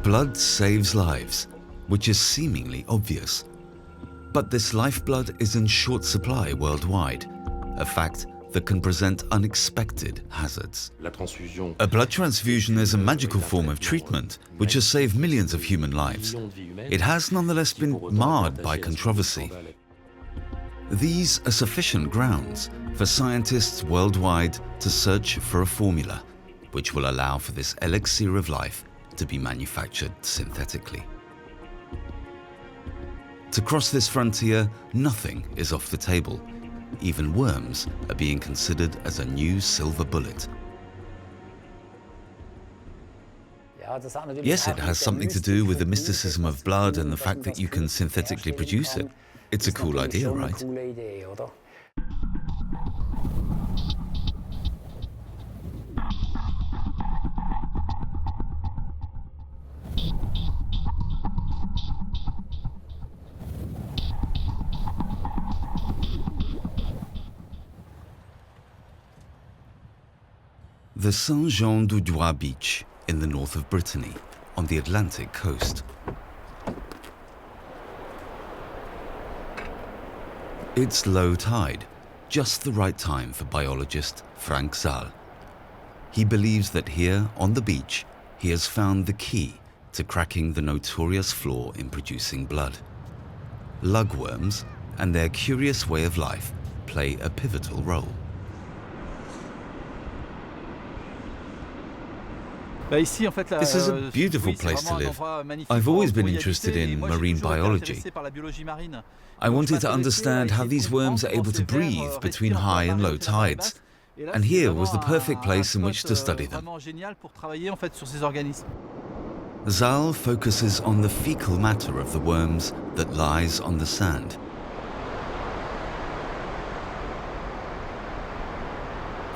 Blood saves lives, which is seemingly obvious. But this lifeblood is in short supply worldwide, a fact that can present unexpected hazards. A blood transfusion is a magical form of treatment which has saved millions of human lives. It has nonetheless been marred by controversy. These are sufficient grounds for scientists worldwide to search for a formula which will allow for this elixir of life to be manufactured synthetically. To cross this frontier, nothing is off the table. Even worms are being considered as a new silver bullet. Yes, it has something to do with the mysticism of blood and the fact that you can synthetically produce it. It's a cool idea, right? The Saint-Jean-du-Doigt beach in the north of Brittany, on the Atlantic coast. It's low tide, just the right time for biologist Frank Zahl. He believes that here, on the beach, he has found the key to cracking the notorious flaw in producing blood. Lugworms and their curious way of life play a pivotal role. This is a beautiful place to live. I've always been interested in marine biology. I wanted to understand how these worms are able to breathe between high and low tides, and here was the perfect place in which to study them. Zahl focuses on the fecal matter of the worms that lies on the sand.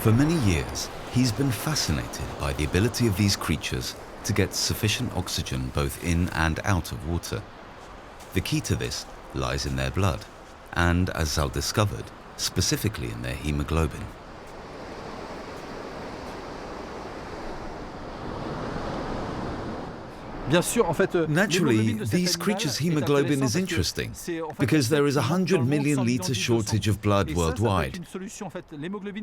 For many years, he's been fascinated by the ability of these creatures to get sufficient oxygen both in and out of water. The key to this lies in their blood, and, as Zahl discovered, specifically in their hemoglobin. Naturally, these creatures' hemoglobin is interesting because there is a 100 million litre shortage of blood worldwide.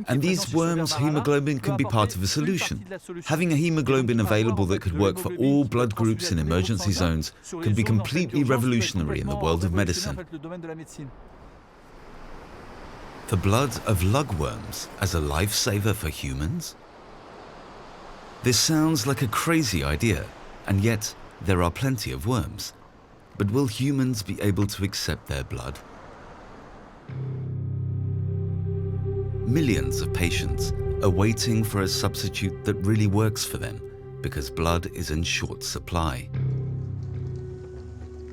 And these worms' hemoglobin can be part of a solution. Having a hemoglobin available that could work for all blood groups in emergency zones could be completely revolutionary in the world of medicine. The blood of lugworms as a lifesaver for humans? This sounds like a crazy idea. And yet, there are plenty of worms. But will humans be able to accept their blood? Millions of patients are waiting for a substitute that really works for them because blood is in short supply.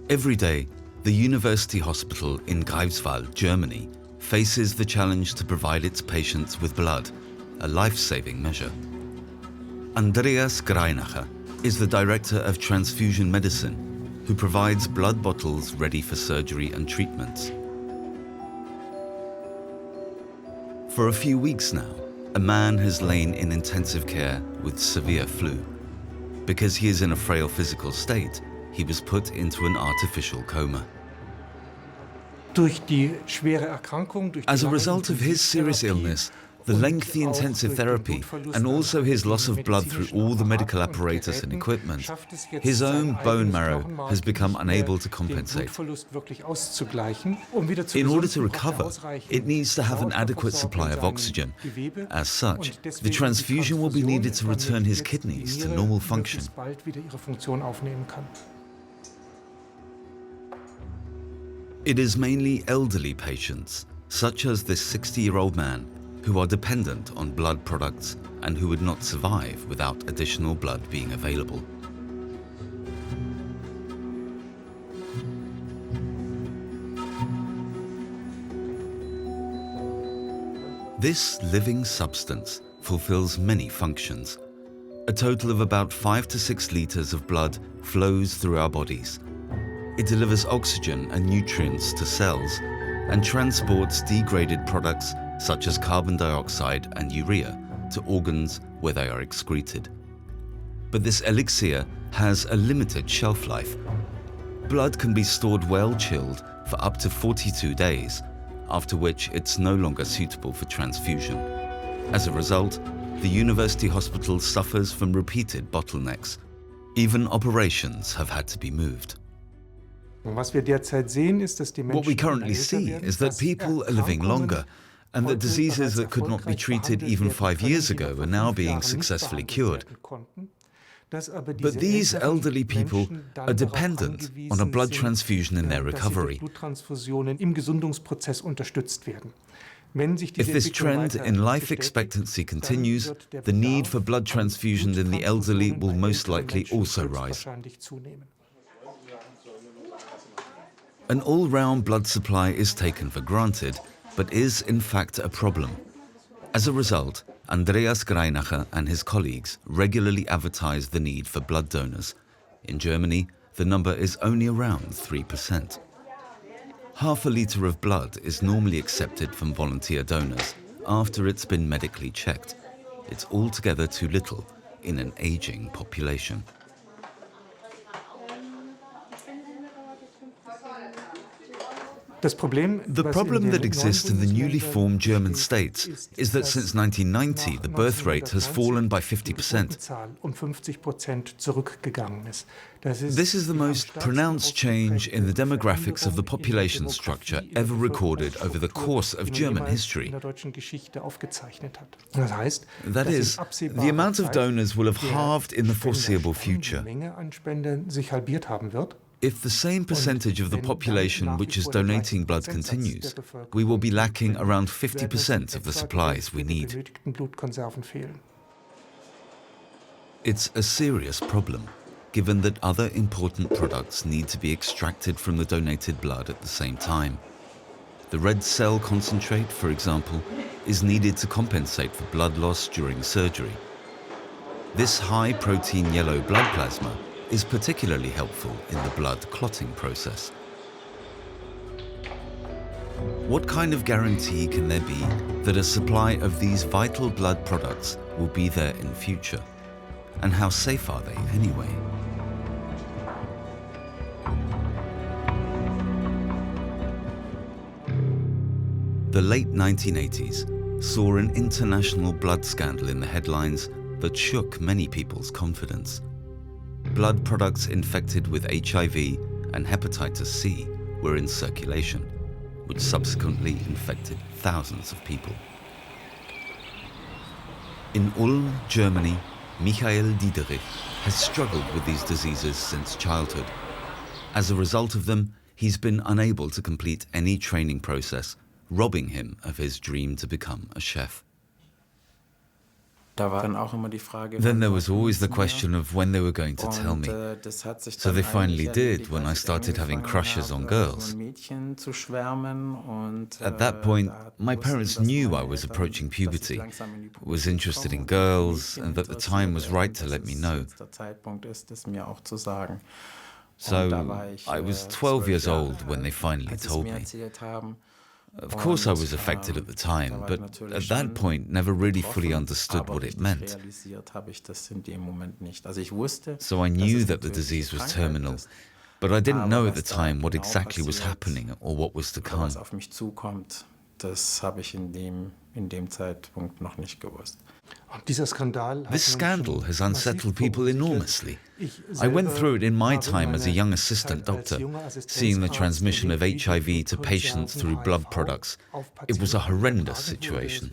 Every day, the university hospital in Greifswald, Germany, faces the challenge to provide its patients with blood, a life-saving measure. Andreas Greinacher is the director of transfusion medicine, who provides blood bottles ready for surgery and treatments. For a few weeks now, a man has lain in intensive care with severe flu. Because he is in a frail physical state, he was put into an artificial coma. As a result of his serious illness, the lengthy intensive therapy, and also his loss of blood through all the medical apparatus and equipment, his own bone marrow has become unable to compensate. In order to recover, it needs to have an adequate supply of oxygen. As such, the transfusion will be needed to return his kidneys to normal function. It is mainly elderly patients, such as this 60-year-old man, who are dependent on blood products and who would not survive without additional blood being available. This living substance fulfills many functions. A total of about 5 to 6 liters of blood flows through our bodies. It delivers oxygen and nutrients to cells and transports degraded products such as carbon dioxide and urea to organs where they are excreted. But this elixir has a limited shelf life. Blood can be stored well chilled for up to 42 days, after which it's no longer suitable for transfusion. As a result, the university hospital suffers from repeated bottlenecks. Even operations have had to be moved. What we currently see is that people are living longer, and that diseases that could not be treated even 5 years ago are now being successfully cured. But these elderly people are dependent on a blood transfusion in their recovery. If this trend in life expectancy continues, the need for blood transfusions in the elderly will most likely also rise. An all-round blood supply is taken for granted, but is in fact a problem. As a result, Andreas Greinacher and his colleagues regularly advertise the need for blood donors. In Germany, the number is only around 3%. Half a litre of blood is normally accepted from volunteer donors after it's been medically checked. It's altogether too little in an aging population. The problem that exists in the newly formed German states is that since 1990 the birth rate has fallen by 50%. This is the most pronounced change in the demographics of the population structure ever recorded over the course of German history. That is, the amount of donors will have halved in the foreseeable future. If the same percentage of the population which is donating blood continues, we will be lacking around 50% of the supplies we need. It's a serious problem, given that other important products need to be extracted from the donated blood at the same time. The red cell concentrate, for example, is needed to compensate for blood loss during surgery. This high-protein yellow blood plasma is particularly helpful in the blood clotting process. What kind of guarantee can there be that a supply of these vital blood products will be there in future? And how safe are they anyway? The late 1980s saw an international blood scandal in the headlines that shook many people's confidence. Blood products infected with HIV and hepatitis C were in circulation, which subsequently infected thousands of people. In Ulm, Germany, Michael Diederich has struggled with these diseases since childhood. As a result of them, he's been unable to complete any training process, robbing him of his dream to become a chef. Then there was always the question of when they were going to tell me. So they finally did when I started having crushes on girls. At that point, my parents knew I was approaching puberty, was interested in girls, and that the time was right to let me know. So I was 12 years old when they finally told me. Of course I was affected at the time, but at that point never really fully understood what it meant. So I knew that the disease was terminal, but I didn't know at the time what exactly was happening or what was to come. This scandal has unsettled people enormously. I went through it in my time as a young assistant doctor, seeing the transmission of HIV to patients through blood products. It was a horrendous situation.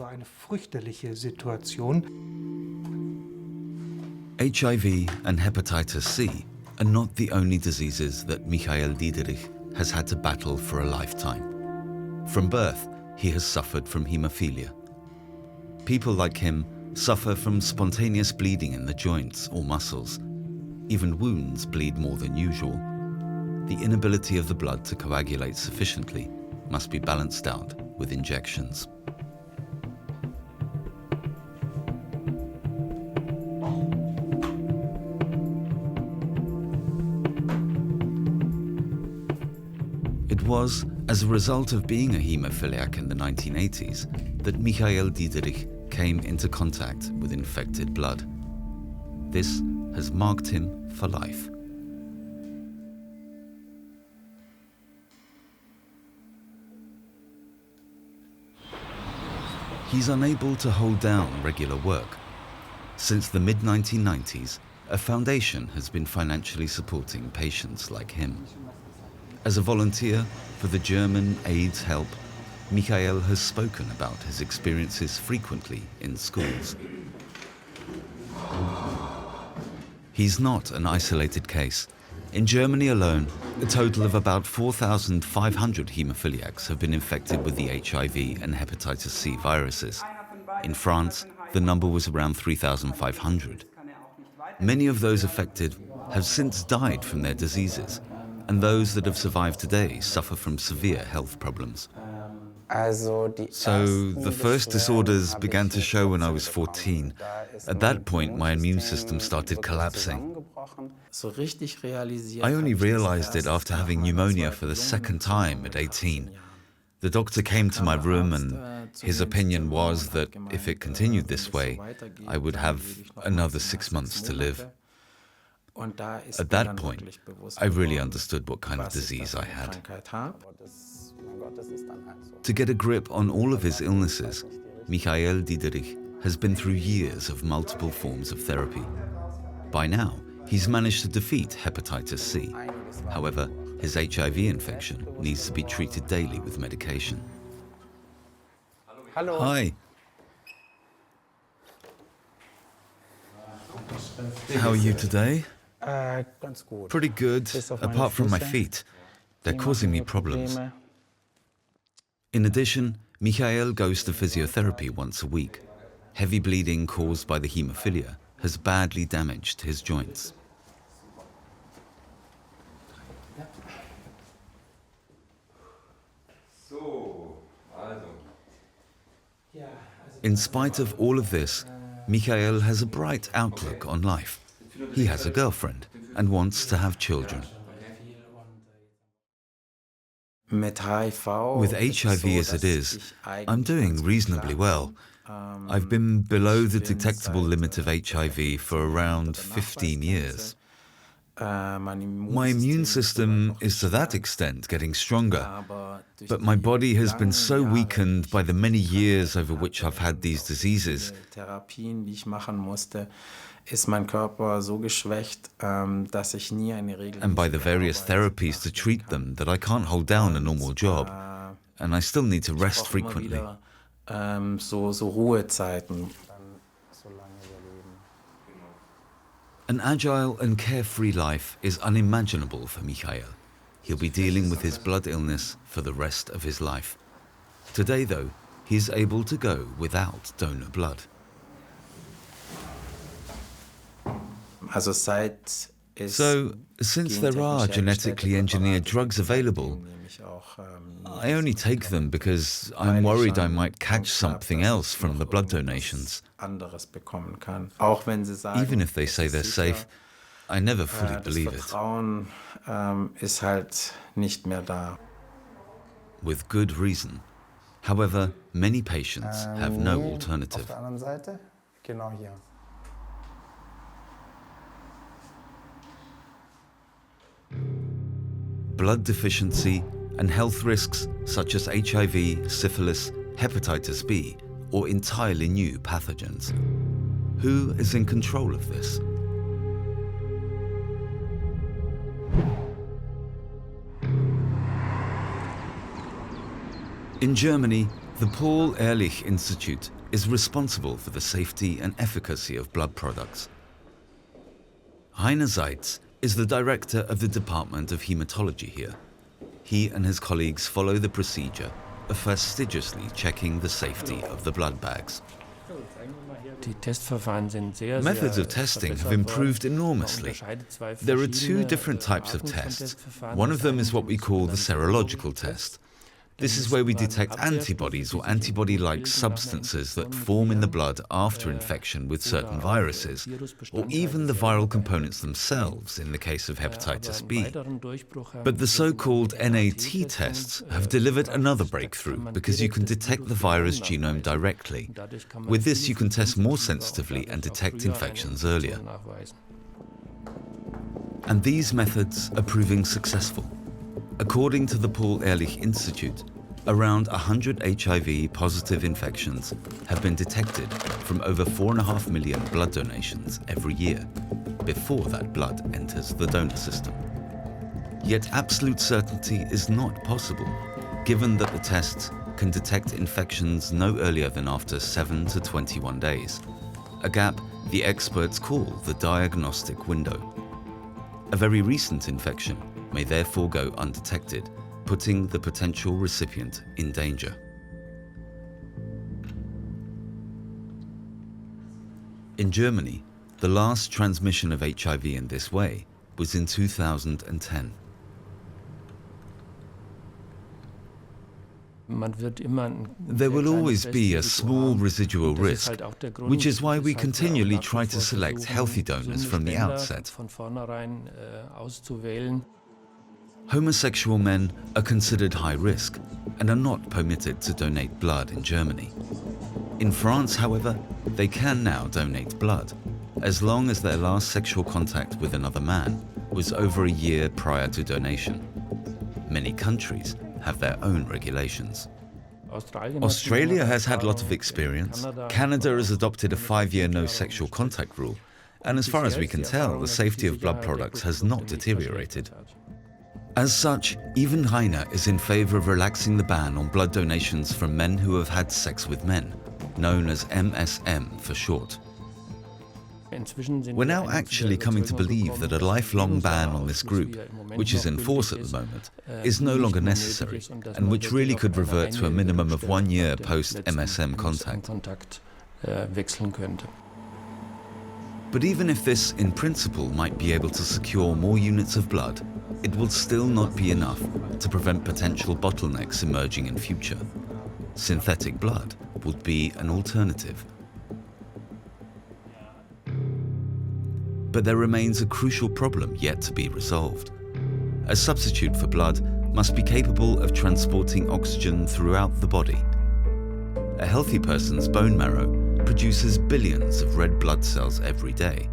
HIV and hepatitis C are not the only diseases that Michael Diederich has had to battle for a lifetime. From birth, he has suffered from hemophilia. People like him suffer from spontaneous bleeding in the joints or muscles. Even wounds bleed more than usual. The inability of the blood to coagulate sufficiently must be balanced out with injections. It was as a result of being a hemophiliac in the 1980s that Michael Diederich came into contact with infected blood. This has marked him for life. He's unable to hold down regular work. Since the mid-1990s, a foundation has been financially supporting patients like him. As a volunteer for the German AIDS Help, Michael has spoken about his experiences frequently in schools. He's not an isolated case. In Germany alone, a total of about 4,500 haemophiliacs have been infected with the HIV and hepatitis C viruses. In France, the number was around 3,500. Many of those affected have since died from their diseases, and those that have survived today suffer from severe health problems. So the first disorders began to show when I was 14. At that point, my immune system started collapsing. I only realized it after having pneumonia for the second time at 18. The doctor came to my room and his opinion was that if it continued this way, I would have another 6 months to live. At that point, I really understood what kind of disease I had. To get a grip on all of his illnesses, Michael Diederich has been through years of multiple forms of therapy. By now, he's managed to defeat hepatitis C. However, his HIV infection needs to be treated daily with medication. Hello. Hi. How are you today? Pretty good, apart from my feet. They're causing me problems. In addition, Michael goes to physiotherapy once a week. Heavy bleeding caused by the haemophilia has badly damaged his joints. In spite of all of this, Michael has a bright outlook on life. He has a girlfriend and wants to have children. With HIV as it is, I'm doing reasonably well. I've been below the detectable limit of HIV for around 15 years. My immune system is to that extent getting stronger, but my body has been so weakened by the many years over which I've had these diseases. And by the various therapies to treat them that I can't hold down a normal job, and I still need to rest frequently. An agile and carefree life is unimaginable for Michael. He'll be dealing with his blood illness for the rest of his life. Today, though, he's able to go without donor blood. So, since there are genetically engineered drugs available, I only take them because I'm worried I might catch something else from the blood donations. Even if they say they're safe, I never fully believe it. With good reason. However, many patients have no alternative. Blood deficiency and health risks such as HIV, syphilis, hepatitis B, or entirely new pathogens. Who is in control of this? In Germany, the Paul Ehrlich Institute is responsible for the safety and efficacy of blood products. Heiner Seitz is the director of the Department of Hematology here. He and his colleagues follow the procedure of fastidiously checking the safety of the blood bags. Methods of testing have improved enormously. There are two different types of tests. One of them is what we call the serological test. This is where we detect antibodies or antibody-like substances that form in the blood after infection with certain viruses, or even the viral components themselves in the case of hepatitis B. But the so-called NAT tests have delivered another breakthrough because you can detect the virus genome directly. With this, you can test more sensitively and detect infections earlier. And these methods are proving successful. According to the Paul Ehrlich Institute, around 100 HIV-positive infections have been detected from over 4.5 million blood donations every year, before that blood enters the donor system. Yet absolute certainty is not possible, given that the tests can detect infections no earlier than after 7 to 21 days, a gap the experts call the diagnostic window. A very recent infection may therefore go undetected, putting the potential recipient in danger. In Germany, the last transmission of HIV in this way was in 2010. There will always be a small residual risk, which is why we continually try to select healthy donors from the outset. Homosexual men are considered high risk and are not permitted to donate blood in Germany. In France, however, they can now donate blood, as long as their last sexual contact with another man was over a year prior to donation. Many countries have their own regulations. Australia has had a lot of experience. Canada has adopted a 5-year no sexual contact rule, and as far as we can tell, the safety of blood products has not deteriorated. As such, even Heine is in favor of relaxing the ban on blood donations from men who have had sex with men, known as MSM for short. We're now actually coming to believe that a lifelong ban on this group, which is in force at the moment, is no longer necessary, and which really could revert to a minimum of 1 year post-MSM contact. But even if this, in principle, might be able to secure more units of blood, it will still not be enough to prevent potential bottlenecks emerging in future. Synthetic blood would be an alternative. But there remains a crucial problem yet to be resolved. A substitute for blood must be capable of transporting oxygen throughout the body. A healthy person's bone marrow produces billions of red blood cells every day.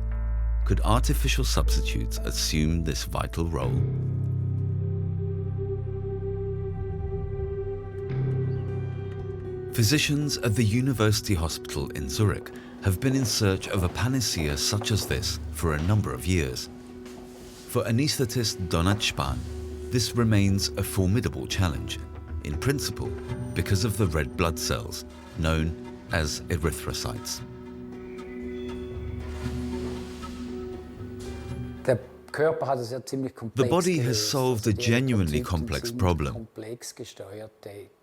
Could artificial substitutes assume this vital role? Physicians at the University Hospital in Zurich have been in search of a panacea such as this for a number of years. For anaesthetist Benoit Barrou, this remains a formidable challenge, in principle because of the red blood cells, known as erythrocytes. The body has solved a genuinely complex problem.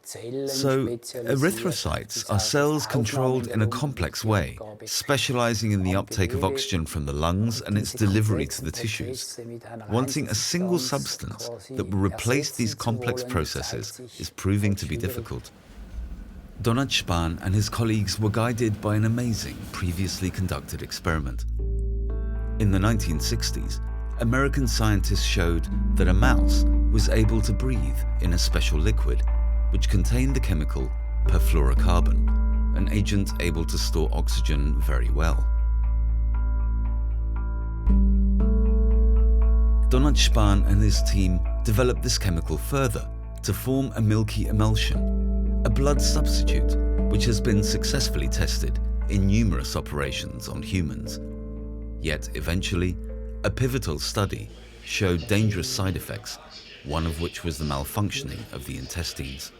So, erythrocytes are cells controlled in a complex way, specializing in the uptake of oxygen from the lungs and its delivery to the tissues. Wanting a single substance that will replace these complex processes is proving to be difficult. Benoit Barrou and his colleagues were guided by an amazing, previously conducted experiment. In the 1960s, American scientists showed that a mouse was able to breathe in a special liquid which contained the chemical perfluorocarbon, an agent able to store oxygen very well. Benoit Barrou and his team developed this chemical further to form a milky emulsion, a blood substitute which has been successfully tested in numerous operations on humans. Yet eventually, a pivotal study showed dangerous side effects, one of which was the malfunctioning of the intestines.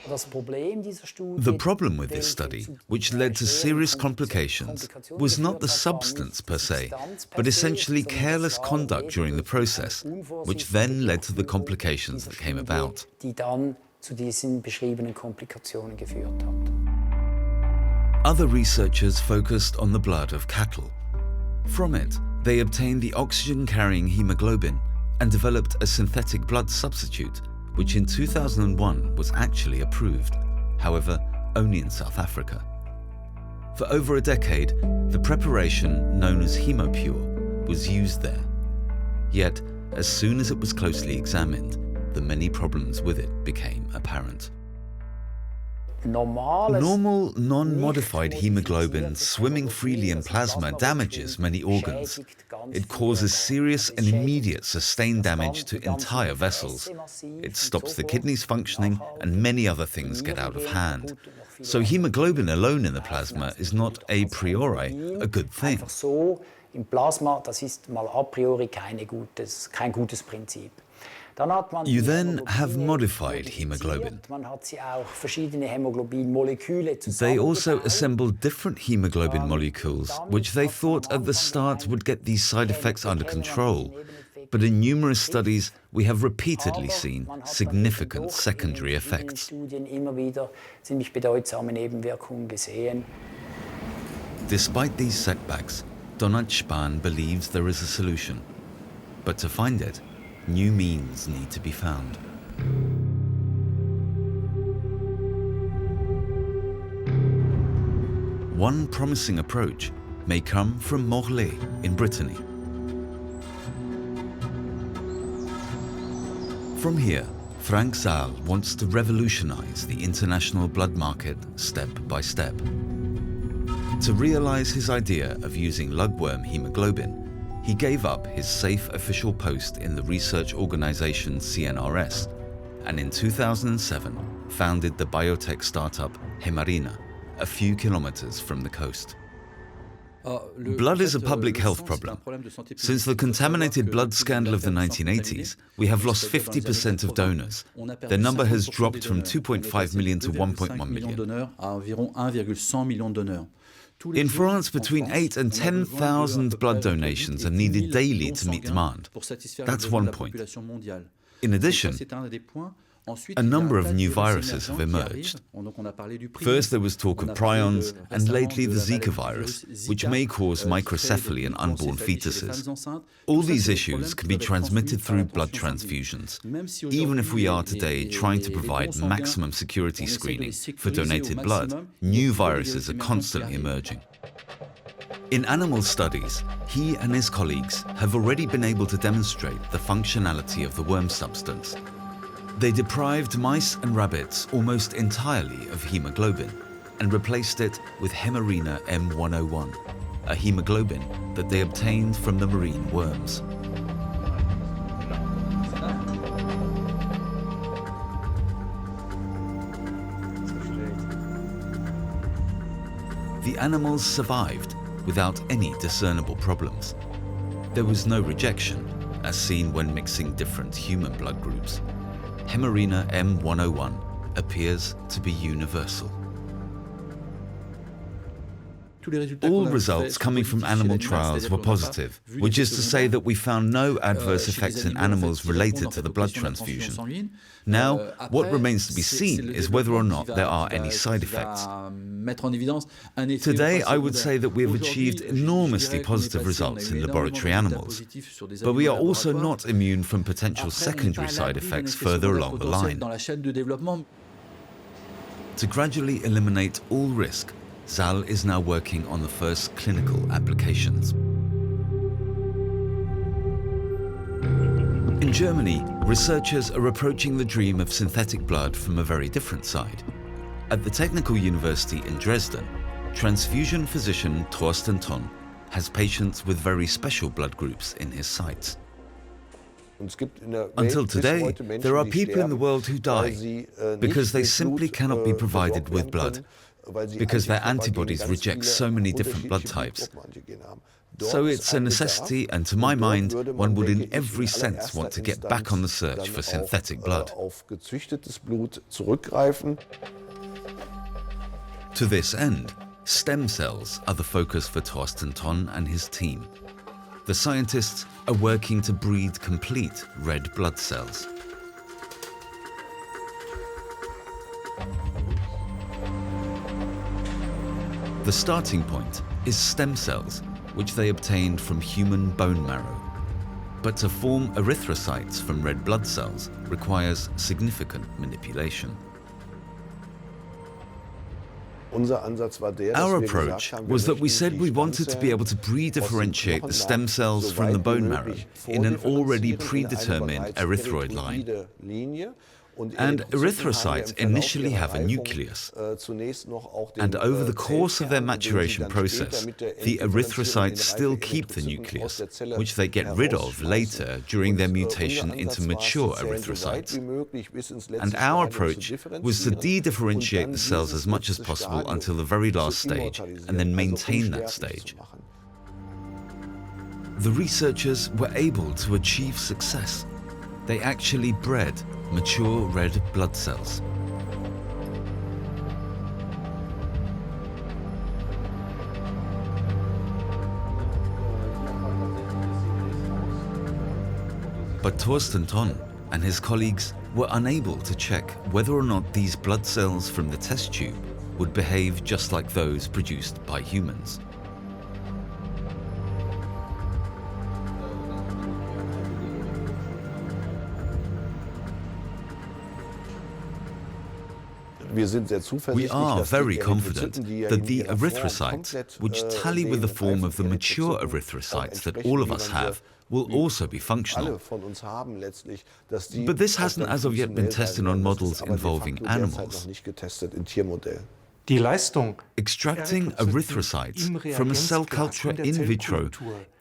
The problem with this study, which led to serious complications, was not the substance per se, but essentially careless conduct during the process, which then led to the complications that came about. Other researchers focused on the blood of cattle. From it, they obtained the oxygen-carrying hemoglobin and developed a synthetic blood substitute, which in 2001 was actually approved, however, only in South Africa. For over a decade, the preparation known as HemoPure was used there. Yet, as soon as it was closely examined, the many problems with it became apparent. Normal, non-modified hemoglobin swimming freely in plasma damages many organs. It causes serious and immediate sustained damage to entire vessels. It stops the kidneys functioning and many other things get out of hand. So hemoglobin alone in the plasma is not a priori a good thing. Im Plasma, das ist mal a priori kein gutes Prinzip. You then have modified hemoglobin. They also assembled different hemoglobin molecules, which they thought at the start would get these side effects under control. But in numerous studies, we have repeatedly seen significant secondary effects. Despite these setbacks, Benoit Barrou believes there is a solution. But to find it, new means need to be found. One promising approach may come from Morlaix in Brittany. From here, Frank Zahl wants to revolutionize the international blood market step by step. To realize his idea of using Lugworm hemoglobin, he gave up his safe official post in the research organization CNRS, and in 2007 founded the biotech startup Hemarina, a few kilometers from the coast. Blood is a public health problem. Since the contaminated blood scandal of the 1980s, we have lost 50% of donors. Their number has dropped from 2.5 million to 1.1 million. In France, between 8 and 10,000 blood donations are needed daily to meet demand. That's one point. In addition, a number of new viruses have emerged. First there was talk of prions, and lately the Zika virus, which may cause microcephaly in unborn fetuses. All these issues can be transmitted through blood transfusions, even if we are today trying to provide maximum security screening for donated blood. New viruses are constantly emerging. In animal studies, he and his colleagues have already been able to demonstrate the functionality of the worm substance. They deprived mice and rabbits almost entirely of hemoglobin and replaced it with Hemarina M101, a hemoglobin that they obtained from the marine worms. The animals survived without any discernible problems. There was no rejection, as seen when mixing different human blood groups. Hemarina M101 appears to be universal. All results coming from animal trials were positive, which is to say that we found no adverse effects in animals related to the blood transfusion. Now, what remains to be seen is whether or not there are any side effects. Today, I would say that we have achieved enormously positive results in laboratory animals, but we are also not immune from potential secondary side effects further along the line. To gradually eliminate all risk, Zahl is now working on the first clinical applications. In Germany, researchers are approaching the dream of synthetic blood from a very different side. At the Technical University in Dresden, transfusion physician Thorsten Thon has patients with very special blood groups in his sites. Until today, there are people in the world who die because they simply cannot be provided with blood, because their antibodies reject so many different blood types. So it's a necessity, and to my mind, one would in every sense want to get back on the search for synthetic blood. To this end, stem cells are the focus for Thorsten Thon and his team. The scientists are working to breed complete red blood cells. The starting point is stem cells, which they obtained from human bone marrow. But to form erythrocytes from red blood cells requires significant manipulation. Our approach was that we said we wanted to be able to pre-differentiate the stem cells from the bone marrow in an already predetermined erythroid line. And erythrocytes initially have a nucleus, and over the course of their maturation process, the erythrocytes still keep the nucleus, which they get rid of later during their mutation into mature erythrocytes. And our approach was to de-differentiate the cells as much as possible until the very last stage, and then maintain that stage. The researchers were able to achieve success. They actually bred mature red blood cells. But Torsten Tonn and his colleagues were unable to check whether or not these blood cells from the test tube would behave just like those produced by humans. We are very confident that the erythrocytes, which tally with the form of the mature erythrocytes that all of us have, will also be functional. But this hasn't as of yet been tested on models involving animals. Extracting erythrocytes from a cell culture in vitro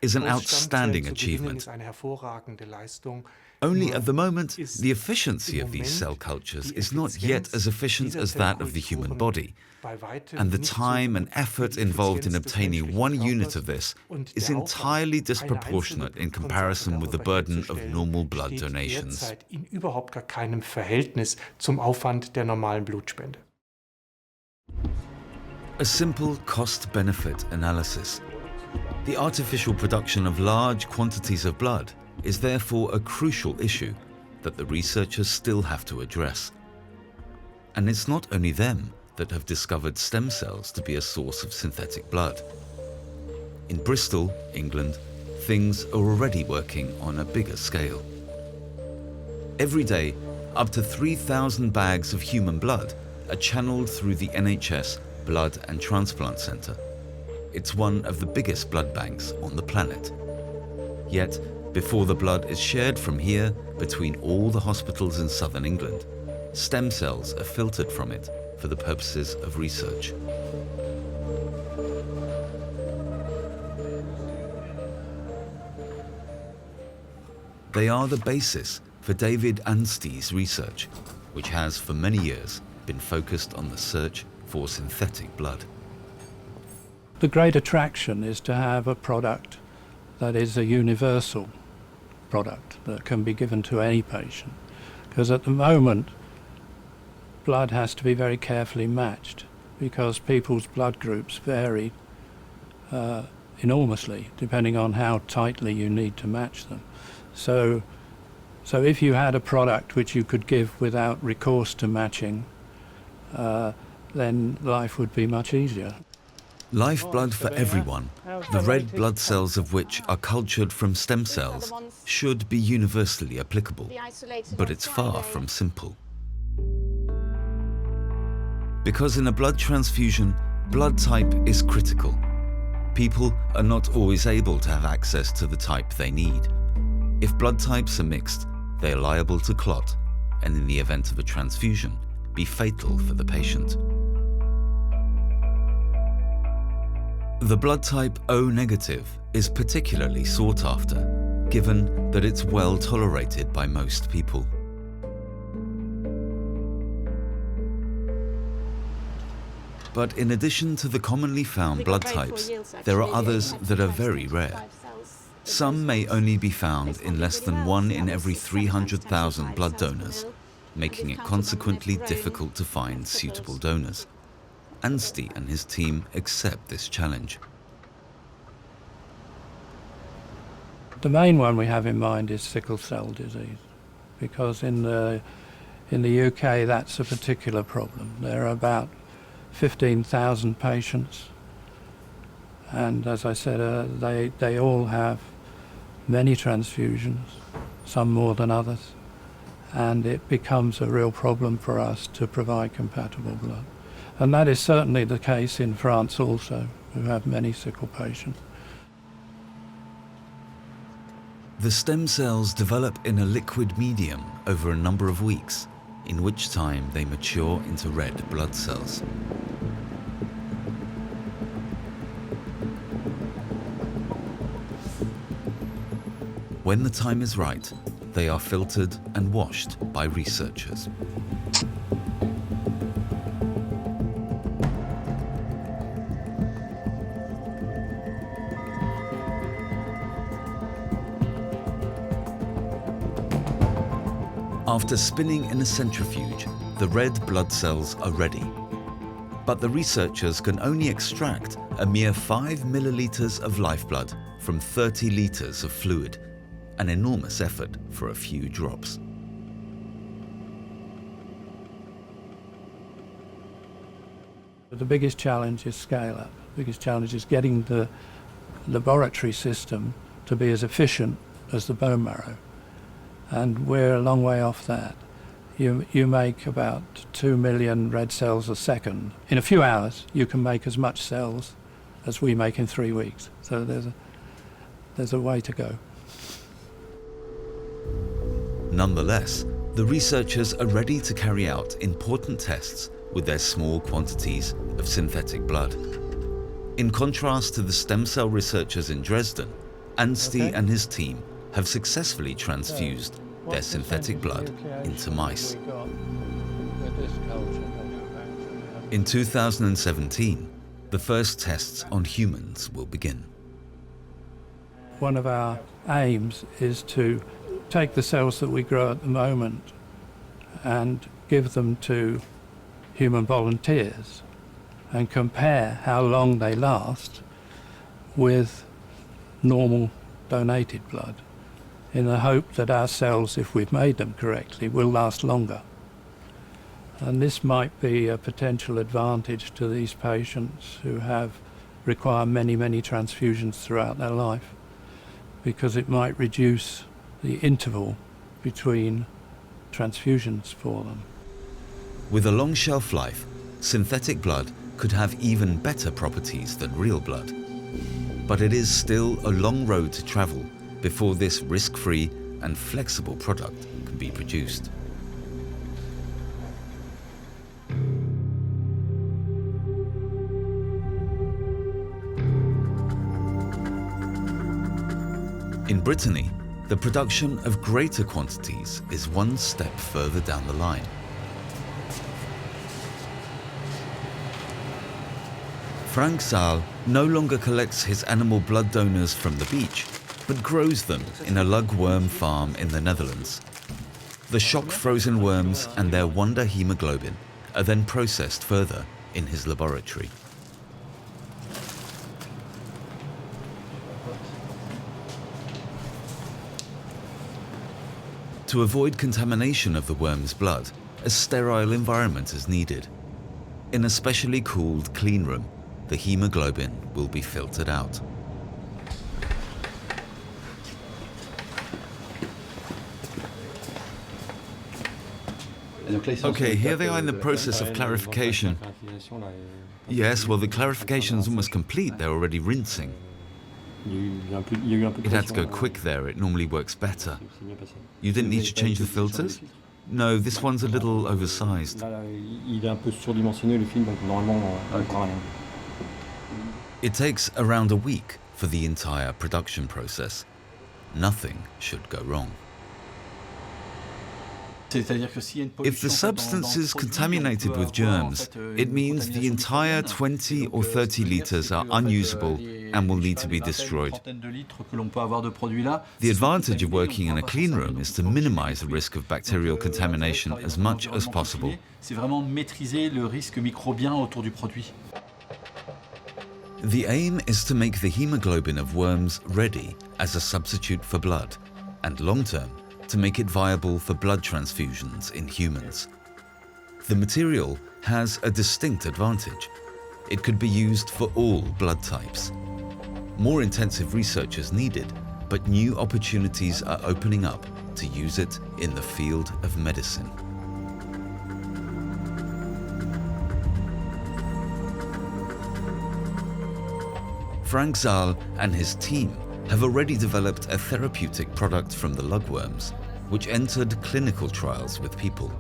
is an outstanding achievement. Only at the moment, the efficiency of these cell cultures is not yet as efficient as that of the human body, and the time and effort involved in obtaining 1 unit of this is entirely disproportionate in comparison with the burden of normal blood donations. A simple cost-benefit analysis. The artificial production of large quantities of blood is therefore a crucial issue that the researchers still have to address. And it's not only them that have discovered stem cells to be a source of synthetic blood. In Bristol, England, things are already working on a bigger scale. Every day, up to 3,000 bags of human blood are channeled through the NHS Blood and Transplant Centre. It's one of the biggest blood banks on the planet. Yet, before the blood is shared from here between all the hospitals in southern England, stem cells are filtered from it for the purposes of research. They are the basis for David Anstey's research, which has for many years been focused on the search for synthetic blood. The great attraction is to have a product that is a universal product that can be given to any patient, because at the moment blood has to be very carefully matched because people's blood groups vary enormously depending on how tightly you need to match them. So if you had a product which you could give without recourse to matching, then life would be much easier. Lifeblood for everyone, the red blood cells of which are cultured from stem cells, should be universally applicable, but it's far from simple. Because in a blood transfusion, blood type is critical. People are not always able to have access to the type they need. If blood types are mixed, they are liable to clot, and in the event of a transfusion, be fatal for the patient. The blood type O negative is particularly sought after, given that it's well tolerated by most people. But in addition to the commonly found blood types, there are others that are very rare. Some may only be found in less than 1 in every 300,000 blood donors, making it consequently difficult to find suitable donors. Anstey and his team accept this challenge. The main one we have in mind is sickle cell disease, because in the UK that's a particular problem. There are about 15,000 patients, and as I said, they all have many transfusions, some more than others, and it becomes a real problem for us to provide compatible blood. And that is certainly the case in France also, who have many sickle patients. The stem cells develop in a liquid medium over a number of weeks in which time they mature into red blood cells. When the time is right, they are filtered and washed by researchers. After spinning in a centrifuge, the red blood cells are ready. But the researchers can only extract a mere 5 milliliters of lifeblood from 30 liters of fluid, an enormous effort for a few drops. The biggest challenge is scale-up. The biggest challenge is getting the laboratory system to be as efficient as the bone marrow. And we're a long way off that. You make about 2 million red cells a second. In a few hours, you can make as much cells as we make in 3 weeks. So there's a way to go. Nonetheless, the researchers are ready to carry out important tests with their small quantities of synthetic blood. In contrast to the stem cell researchers in Dresden, Anstey and his team have successfully transfused their synthetic blood into mice. In 2017, the first tests on humans will begin. One of our aims is to take the cells that we grow at the moment and give them to human volunteers and compare how long they last with normal donated blood, in the hope that our cells, if we've made them correctly, will last longer. And this might be a potential advantage to these patients who require many, many transfusions throughout their life, because it might reduce the interval between transfusions for them. With a long shelf life, synthetic blood could have even better properties than real blood. But it is still a long road to travel before this risk-free and flexible product can be produced. In Brittany, the production of greater quantities is one step further down the line. Frank Zahl no longer collects his animal blood donors from the beach, but grows them in a lugworm farm in the Netherlands. The shock-frozen worms and their wonder hemoglobin are then processed further in his laboratory. To avoid contamination of the worm's blood, a sterile environment is needed. In a specially cooled clean room, the hemoglobin will be filtered out. Okay, here they are in the process of clarification. Yes, well, the clarification is almost complete. They're already rinsing. It had to go quick there. It normally works better. You didn't need to change the filters? No, this one's a little oversized. It takes around a week for the entire production process. Nothing should go wrong. If the substance is contaminated with germs, it means the entire 20 or 30 liters are unusable and will need to be destroyed. The advantage of working in a clean room is to minimize the risk of bacterial contamination as much as possible. The aim is to make the hemoglobin of worms ready as a substitute for blood, and long-term, to make it viable for blood transfusions in humans. The material has a distinct advantage. It could be used for all blood types. More intensive research is needed, but new opportunities are opening up to use it in the field of medicine. Frank Zahl and his team have already developed a therapeutic product from the lugworms, which entered clinical trials with people.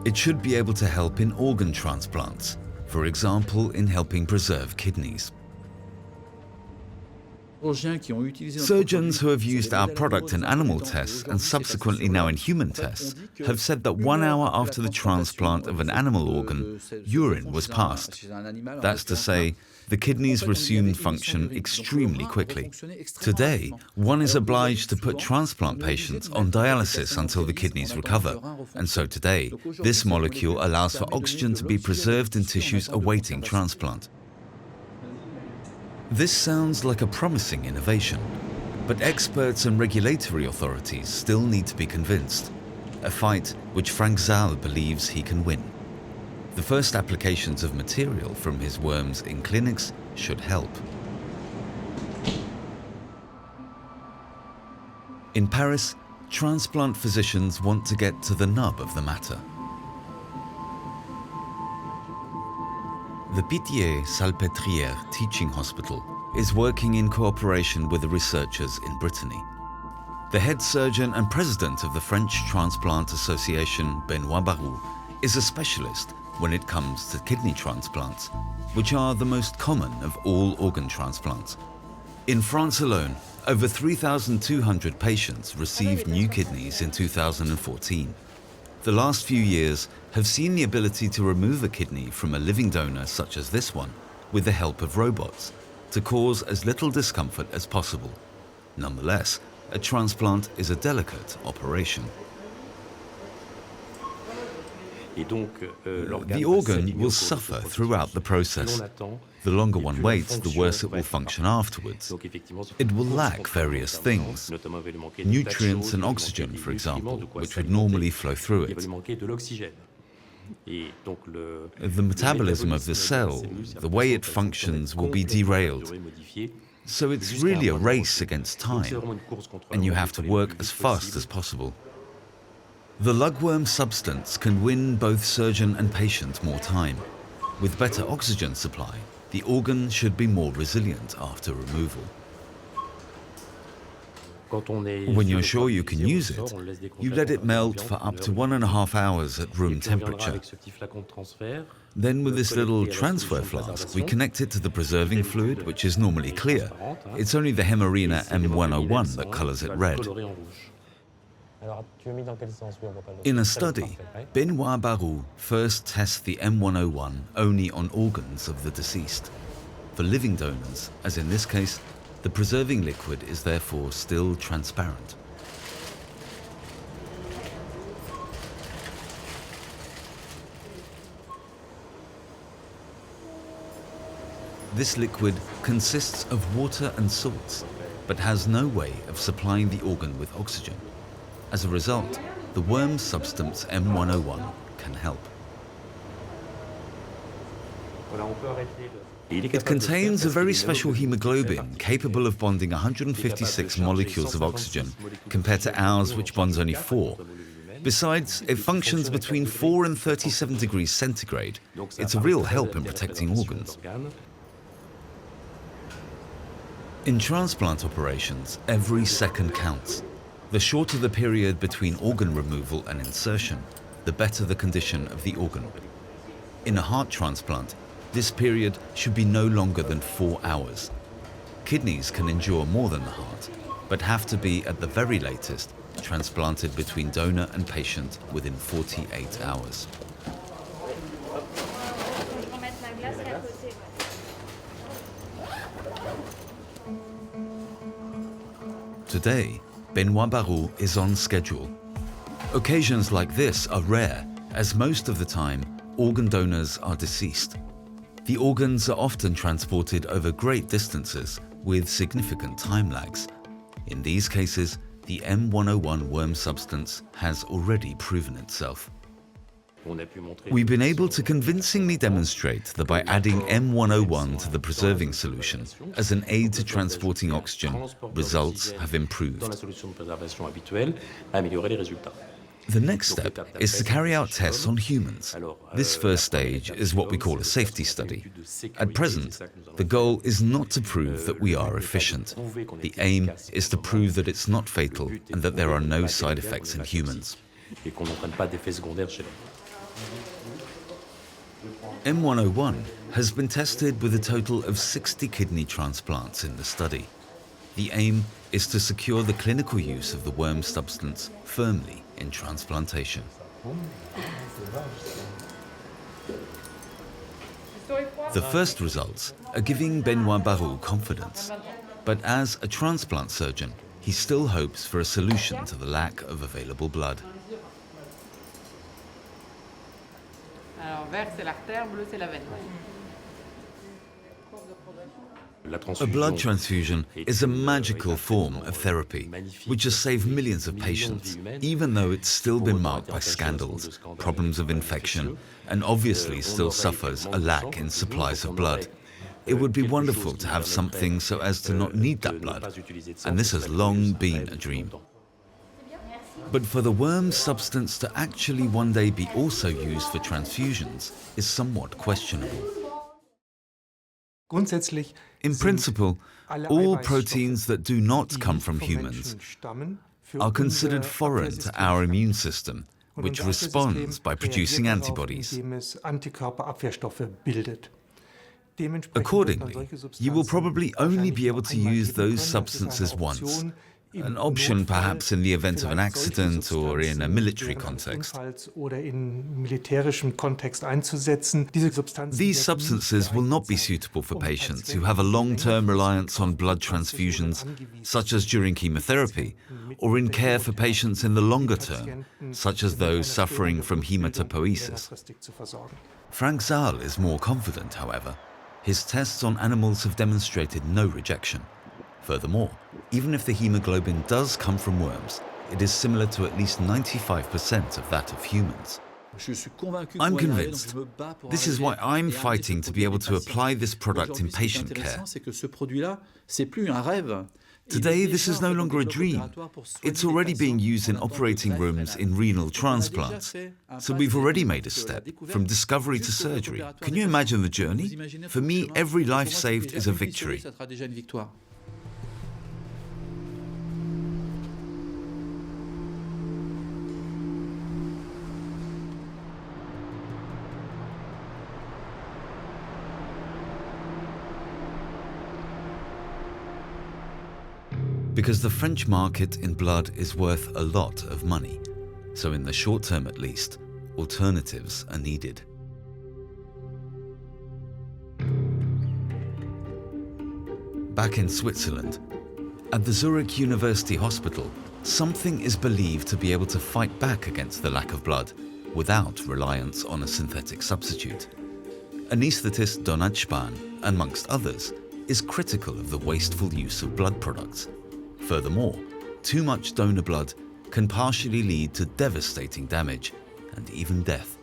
It should be able to help in organ transplants, for example, in helping preserve kidneys. Surgeons who have used our product in animal tests and subsequently now in human tests have said that 1 hour after the transplant of an animal organ, urine was passed. That's to say, the kidneys resumed function extremely quickly. Today, one is obliged to put transplant patients on dialysis until the kidneys recover, and so today, this molecule allows for oxygen to be preserved in tissues awaiting transplant. This sounds like a promising innovation, but experts and regulatory authorities still need to be convinced, a fight which Frank Zahl believes he can win. The first applications of material from his worms in clinics should help. In Paris, transplant physicians want to get to the nub of the matter. The Pitie-Salpetriere Teaching Hospital is working in cooperation with the researchers in Brittany. The head surgeon and president of the French Transplant Association, Benoit Barrou, is a specialist when it comes to kidney transplants, which are the most common of all organ transplants. In France alone, over 3,200 patients received new kidneys in 2014. The last few years have seen the ability to remove a kidney from a living donor such as this one with the help of robots to cause as little discomfort as possible. Nonetheless, a transplant is a delicate operation. The organ will suffer throughout the process. The longer one waits, the worse it will function afterwards. It will lack various things, nutrients and oxygen, for example, which would normally flow through it. The metabolism of the cell, the way it functions, will be derailed. So it's really a race against time, and you have to work as fast as possible. The lugworm substance can win both surgeon and patient more time. With better oxygen supply, the organ should be more resilient after removal. When you're sure you can use it, you let it melt for up to 1.5 hours at room temperature. Then with this little transfer flask, we connect it to the preserving fluid, which is normally clear. It's only the Hemarina M101 that colors it red. In a study, Benoit Barrou first tests the M101 only on organs of the deceased. For living donors, as in this case, the preserving liquid is therefore still transparent. This liquid consists of water and salts, but has no way of supplying the organ with oxygen. As a result, the worm substance M101 can help. It contains a very special hemoglobin capable of bonding 156 molecules of oxygen, compared to ours which bonds only 4. Besides, it functions between 4 and 37 degrees centigrade. It's a real help in protecting organs. In transplant operations, every second counts. The shorter the period between organ removal and insertion, the better the condition of the organ. In a heart transplant, this period should be no longer than 4 hours. Kidneys can endure more than the heart, but have to be, at the very latest, transplanted between donor and patient within 48 hours. Today, Benoit Barrou is on schedule. Occasions like this are rare, as most of the time, organ donors are deceased. The organs are often transported over great distances with significant time lags. In these cases, the M101 worm substance has already proven itself. We've been able to convincingly demonstrate that by adding M101 to the preserving solution as an aid to transporting oxygen, results have improved. The next step is to carry out tests on humans. This first stage is what we call a safety study. At present, the goal is not to prove that we are efficient. The aim is to prove that it's not fatal and that there are no side effects in humans. M101 has been tested with a total of 60 kidney transplants in the study. The aim is to secure the clinical use of the worm substance firmly in transplantation. The first results are giving Benoit Barrou confidence. But as a transplant surgeon, he still hopes for a solution to the lack of available blood. Alors, vert, c'est l'artère, bleu, c'est la veine. A blood transfusion is a magical form of therapy, which has saved millions of patients, even though it's still been marked by scandals, problems of infection, and obviously still suffers a lack in supplies of blood. It would be wonderful to have something so as to not need that blood, and this has long been a dream. But for the worm substance to actually one day be also used for transfusions is somewhat questionable. In principle, all proteins that do not come from humans are considered foreign to our immune system, which responds by producing antibodies. Accordingly, you will probably only be able to use those substances once, an option perhaps in the event of an accident or in a military context. These substances will not be suitable for patients who have a long-term reliance on blood transfusions, such as during chemotherapy, or in care for patients in the longer term, such as those suffering from hematopoiesis. Frank Zahl is more confident, however. His tests on animals have demonstrated no rejection. Furthermore, even if the hemoglobin does come from worms, it is similar to at least 95% of that of humans. I'm convinced. This is why I'm fighting to be able to apply this product in patient care. Today, this is no longer a dream. It's already being used in operating rooms in renal transplants. So we've already made a step from discovery to surgery. Can you imagine the journey? For me, every life saved is a victory. Because the French market in blood is worth a lot of money, so in the short term at least, alternatives are needed. Back in Switzerland, at the Zurich University Hospital, something is believed to be able to fight back against the lack of blood without reliance on a synthetic substitute. Anaesthetist Benoit Barrou, amongst others, is critical of the wasteful use of blood products. Furthermore, too much donor blood can partially lead to devastating damage and even death.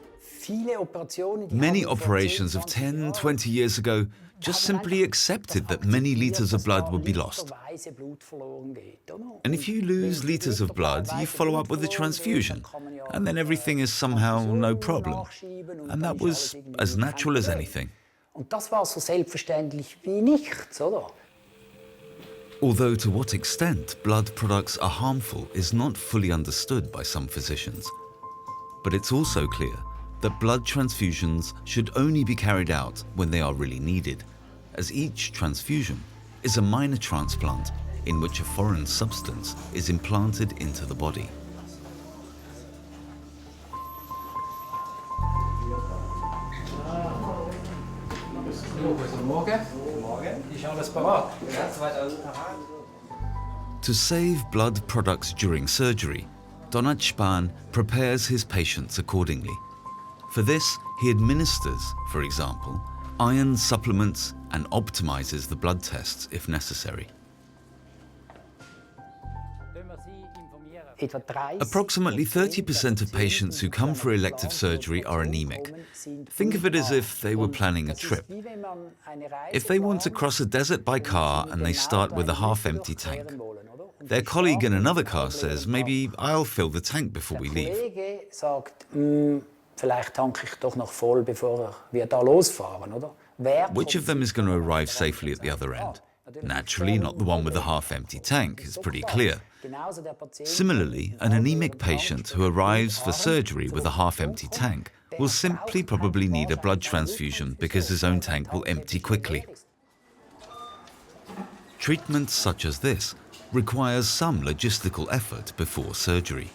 Many operations of 10, 20 years ago just simply accepted that many liters of blood would be lost. And if you lose liters of blood, you follow up with a transfusion, and then everything is somehow no problem. And that was as natural as anything. Although to what extent blood products are harmful is not fully understood by some physicians. But it's also clear that blood transfusions should only be carried out when they are really needed, as each transfusion is a minor transplant in which a foreign substance is implanted into the body. To save blood products during surgery, Benoit Barrou prepares his patients accordingly. For this, he administers, for example, iron supplements and optimizes the blood tests if necessary. Approximately 30% of patients who come for elective surgery are anemic. Think of it as if they were planning a trip. If they want to cross a desert by car and they start with a half-empty tank, their colleague in another car says, maybe I'll fill the tank before we leave. Which of them is going to arrive safely at the other end? Naturally, not the one with the half-empty tank, it's pretty clear. Similarly, an anemic patient who arrives for surgery with a half-empty tank will simply probably need a blood transfusion because his own tank will empty quickly. Treatment such as this requires some logistical effort before surgery.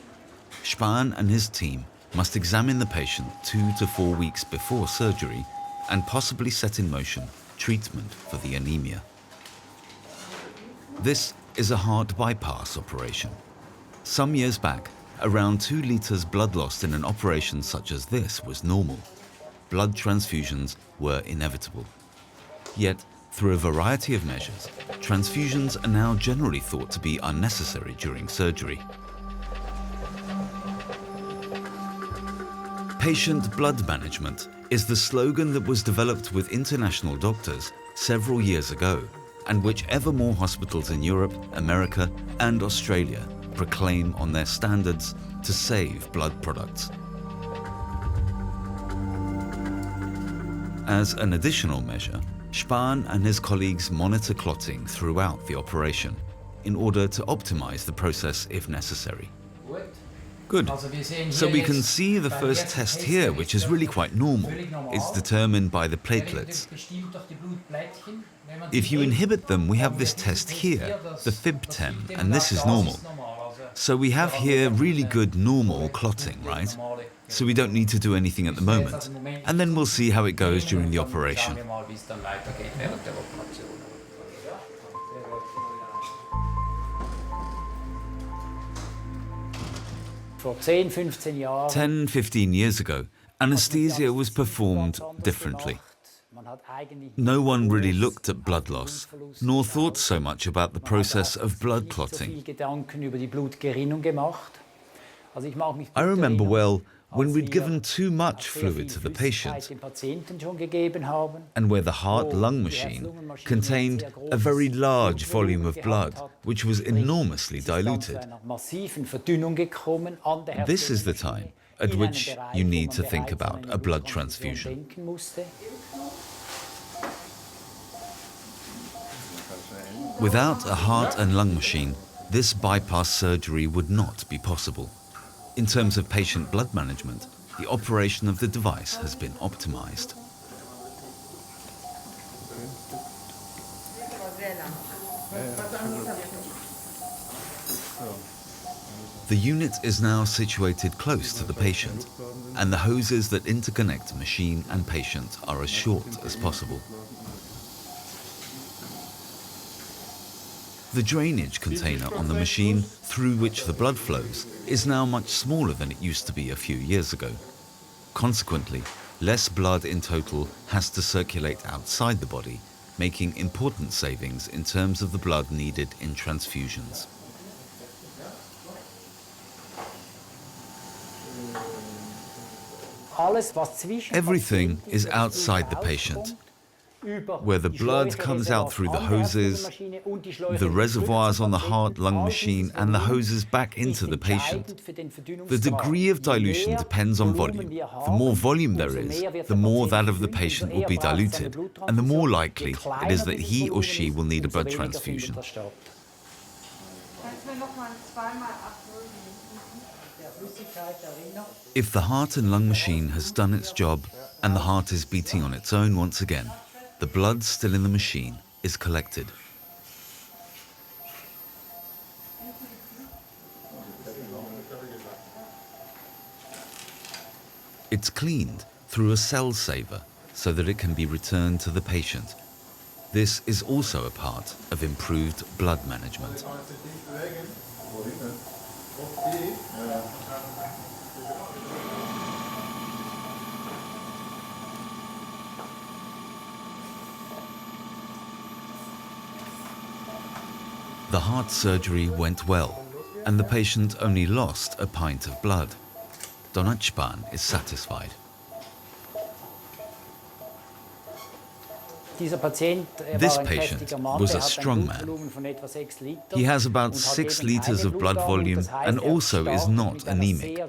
Spahn and his team must examine the patient 2 to 4 weeks before surgery and possibly set in motion treatment for the anemia. This is a heart bypass operation. Some years back, around 2 liters blood lost in an operation such as this was normal. Blood transfusions were inevitable. Yet, through a variety of measures, transfusions are now generally thought to be unnecessary during surgery. Patient blood management is the slogan that was developed with international doctors several years ago, and which ever more hospitals in Europe, America, and Australia proclaim on their standards to save blood products. As an additional measure, Spahn and his colleagues monitor clotting throughout the operation in order to optimize the process if necessary. Good. So we can see the first test here, which is really quite normal. It's determined by the platelets. If you inhibit them, we have this test here, the FIB10, and this is normal. So we have here really good normal clotting, right? So we don't need to do anything at the moment. And then we'll see how it goes during the operation. Vor 10, 15 Jahren 10, 15 years ago, anesthesia was performed differently. No one really looked at blood loss, nor thought so much about the process of blood clotting. I remember well when we'd given too much fluid to the patient, and where the heart-lung machine contained a very large volume of blood, which was enormously diluted. This is the time at which you need to think about a blood transfusion. Without a heart and lung machine, this bypass surgery would not be possible. In terms of patient blood management, the operation of the device has been optimized. The unit is now situated close to the patient, and the hoses that interconnect machine and patient are as short as possible. The drainage container on the machine through which the blood flows is now much smaller than it used to be a few years ago. Consequently, less blood in total has to circulate outside the body, making important savings in terms of the blood needed in transfusions. Everything is outside the patient, where the blood comes out through the hoses, the reservoirs on the heart-lung machine, and the hoses back into the patient. The degree of dilution depends on volume. The more volume there is, the more that of the patient will be diluted, and the more likely it is that he or she will need a blood transfusion. If the heart and lung machine has done its job and the heart is beating on its own once again, the blood still in the machine is collected. It's cleaned through a cell saver so that it can be returned to the patient. This is also a part of improved blood management. The heart surgery went well, and the patient only lost a pint of blood. Benoit Barrou is satisfied. This patient was a strong man. He has about 6 liters of blood volume and also is not anemic.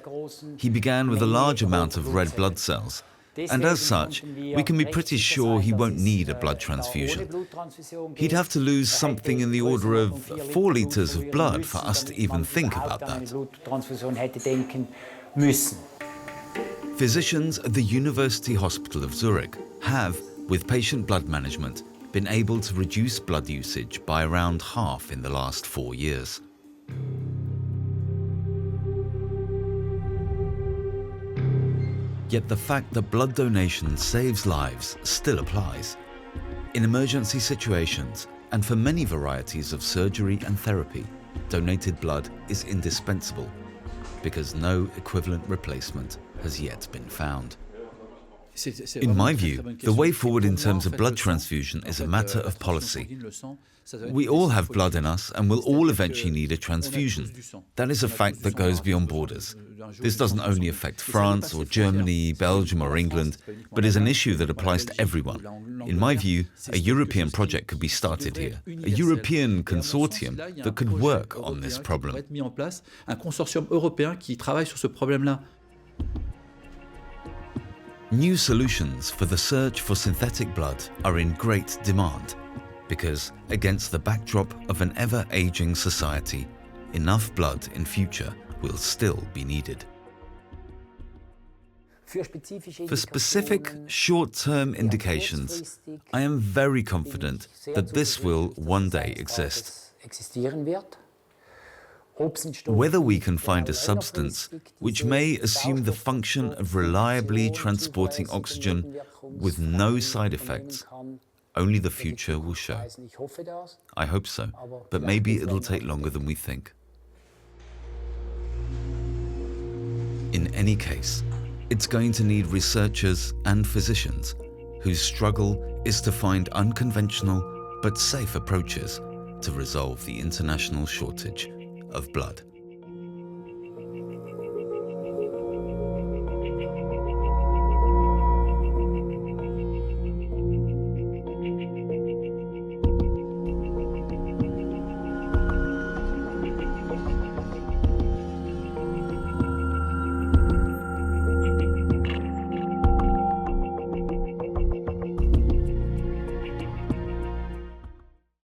He began with a large amount of red blood cells, and as such, we can be pretty sure he won't need a blood transfusion. He'd have to lose something in the order of 4 liters of blood for us to even think about that. Physicians at the University Hospital of Zurich have, with patient blood management, been able to reduce blood usage by around half in the last 4 years. Yet the fact that blood donation saves lives still applies. In emergency situations, and for many varieties of surgery and therapy, donated blood is indispensable, because no equivalent replacement has yet been found. In my view, the way forward in terms of blood transfusion is a matter of policy. We all have blood in us and will all eventually need a transfusion. That is a fact that goes beyond borders. This doesn't only affect France or Germany, Belgium or England, but is an issue that applies to everyone. In my view, a European project could be started here, a European consortium that could work on this problem. New solutions for the search for synthetic blood are in great demand, because against the backdrop of an ever-aging society, enough blood in future will still be needed. For specific short-term indications, I am very confident that this will one day exist. Whether we can find a substance which may assume the function of reliably transporting oxygen with no side effects, only the future will show. I hope so, but maybe it'll take longer than we think. In any case, it's going to need researchers and physicians whose struggle is to find unconventional but safe approaches to resolve the international shortage of blood.